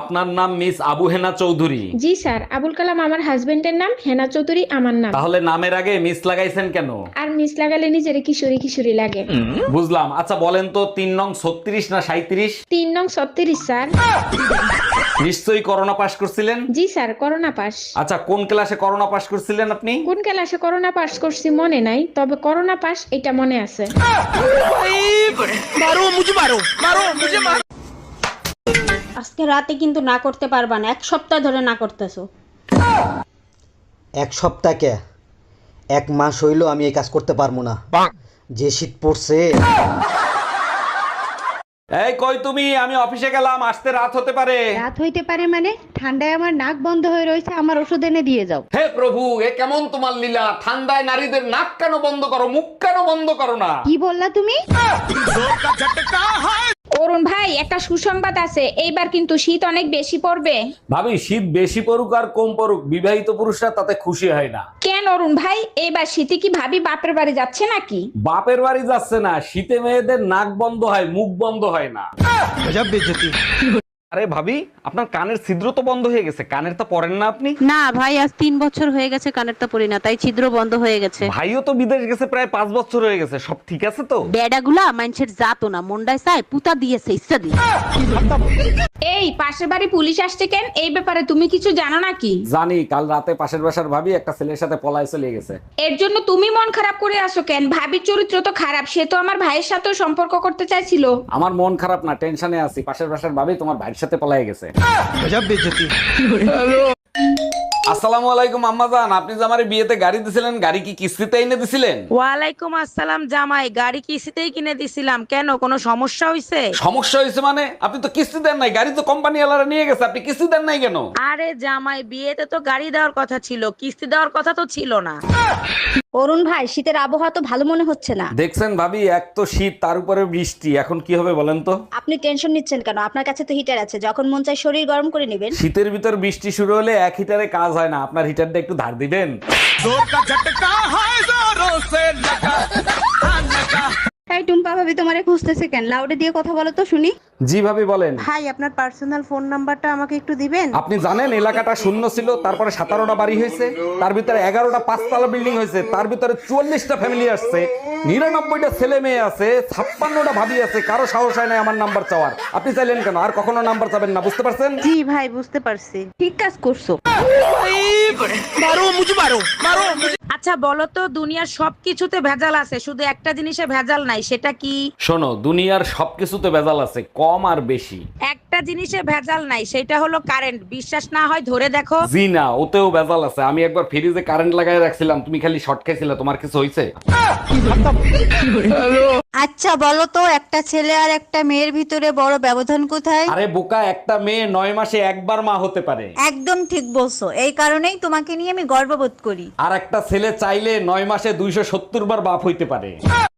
আপনার নাম মিস আবু হেনা চৌধুরী? জি স্যার, আবুল কালাম আমার হাজবেন্ডের নাম, হেনা চৌধুরী আমার নাম। তাহলে নামের আগে মিস লাগাইছেন কেন? আর মিস লাগালে নিজেরে কিশোরী কিশোরী লাগে। বুঝলাম। আচ্ছা বলেন তো 3 নং 36 না 37? 3 নং 36 স্যার। নিশ্চয়ই করোনা পাস করছিলেন? জি স্যার, করোনা পাস। আচ্ছা কোন ক্লাসে করোনা পাস করছিলেন আপনি? কোন ক্লাসে করোনা পাস করছি মনে নাই, তবে করোনা পাস এটা মনে আছে। আজকে রাতে কিন্তু না করতে পারবা না, 1 সপ্তাহ ধরে না করতেছো। 1 সপ্তাহকে 1 মাস হইলো আমি এই কাজ করতে পারবো না। যে শীত পড়ছে। এই কই তুমি? আমি অফিসে গেলাম, আসতে রাত হতে পারে। রাত হইতে পারে মানে? ঠান্ডায় আমার নাক বন্ধ হয়ে রয়েছে, আমার ওষুধ এনে দিয়ে যাও। হে প্রভু, এ কেমন তোমার লীলা? ঠান্ডায় নারীদের নাক কেন বন্ধ করো, মুখ কেন বন্ধ করো না? কি বললা তুমি? অরুণ ভাই, একটা সুসংবাদ আছে, এইবার কিন্তু শীত অনেক বেশি পড়বে। ভাবি শীত বেশি পড়ুক আর কম পড়ুক, বিবাহিত পুরুষরা তাতে খুশি হয় না। কেন অরুণ ভাই, এইবার শীতে কি ভাবি বাপের বাড়ি যাচ্ছে নাকি? বাপের বাড়ি যাচ্ছে না, শীতে মেয়েদের নাক বন্ধ হয়, মুখ বন্ধ হয় না। আরে ভাবি, আপনার কানের ছিদ্র তো বন্ধ হয়ে গেছে, কানের তো পরেন না আপনি? না ভাই, আজ 3 বছর হয়ে গেছে কানেরটা পরি না, তাই ছিদ্র বন্ধ হয়ে গেছে। ভাইও তো বিদেশ গেছে প্রায় 5 বছর হয়ে গেছে, সব ঠিক আছে তো? বেডাগুলা মানুষের জাতো না, মন্ডায় চায় পুতা দিয়েছে ইচ্ছা দিয়ে। এই পাশের বাড়ি পুলিশ আসছে কেন, এই ব্যাপারে তুমি কিছু জানো নাকি? জানি, কাল রাতে পাশের বাসার ভাবি একটা ছেলের সাথে পলায় চলে গেছে। এর জন্য তুমি মন খারাপ করে আসো কেন? ভাবির চরিত্র তো খারাপ, সে তো আমার ভাইয়ের সাথেও সম্পর্ক করতে চাইছিল। আমার মন খারাপ না, টেনশনে আছি। পাশের বাসার ভাবি তোমার ভাইয়ের সাথে পলায় গেছে। আসসালামু আলাইকুম আম্মাজান, আপনি যে আমার বিয়েতে গাড়ি দিছিলেন, গাড়ি কি কিস্তিতে এনে দিছিলেন? ওয়ালাইকুম আসসালাম জামাই, গাড়ি কিস্তিতেই কিনে দিছিলাম, কেন কোনো সমস্যা হইছে? সমস্যা হয়েছে মানে? আপনি তো কিস্তি দেন নাই, গাড়ি তো কোম্পানি ওয়ালারা নিয়ে গেছে, আপনি কিস্তি দেন নাই কেন? আরে জামাই, বিয়েতে তো গাড়ি দেওয়ার কথা ছিল, কিস্তি দেওয়ার কথা তো ছিল না। অরুণ ভাই, শীতের আবহাওয়া তো ভালো মনে হচ্ছে না। দেখছেন ভাবি, এক তো শীত, তার উপরে বৃষ্টি, এখন কি হবে বলেন তো? আপনি টেনশন নিচ্ছেন কেন? আপনার কাছে তো হিটার আছে, যখন মন চায় শরীর গরম করে নেবেন। শীতের ভিতর বৃষ্টি শুরু হলে এক হিটারে কাজ হয় না, আপনার হিটারটা একটু ধার দিবেন। এই টুম্পা ভাবি তোমারে খুঁজতেছে কেন? লাউডে দিয়ে কথা বলো তো শুনি। জি ভাবি বলেন। ভাই, আপনার পার্সোনাল ফোন নাম্বারটা আমাকে একটু দিবেন? আপনি জানেন এলাকাটা শূন্য ছিল, তারপরে 17টা বাড়ি হয়েছে, তার ভিতরে 11টা 5তলা বিল্ডিং হয়েছে, তার ভিতরে 44টা ফ্যামিলি আসছে, 99টা ছেলে মেয়ে আছে, 56টা ভাবি আছে, কারো সাহস হয় না আমার নাম্বার চাওয়ার। আপনি চাইলেন কেন? আর কখনো নাম্বার চাবেন না, বুঝতে পারছেন? জি ভাই, বুঝতে পারছি, ঠিক কাজ করছো। আচ্ছা বলো তো, দুনিয়ার সবকিছুতে ভেজাল আছে, শুধু একটা জিনিসে ভেজাল নাই, সেটা কি? শোনো, দুনিয়ার সবকিছুতে ভেজাল আছে, কম আর বেশি। একটা জিনিসে ভেজাল নাই, সেটা হলো কারেন্ট। বিশ্বাস না হয় ধরে দেখো। জি না, ওতেও ভেজাল আছে। আমি একবার ফ্রিজে কারেন্ট লাগাই রাখছিলাম, তুমি খালি শর্ট খাইছিলে, তোমার কিছু হয়েছে? আচ্ছা বলো তো, একটা ছেলে আর একটা মেয়ের ভিতরে বড় ব্যবধান কোথায়? আরে বোকা, একটা মেয়ে 9 মাসে একবার মা হতে পারে। একদম ঠিক বলছো, এই কারণেই তোমাকে নিয়ে আমি গর্ববোধ করি। আর একটা ছেলে চাইলে 9 মাসে 270 বার বাপ হইতে পারে।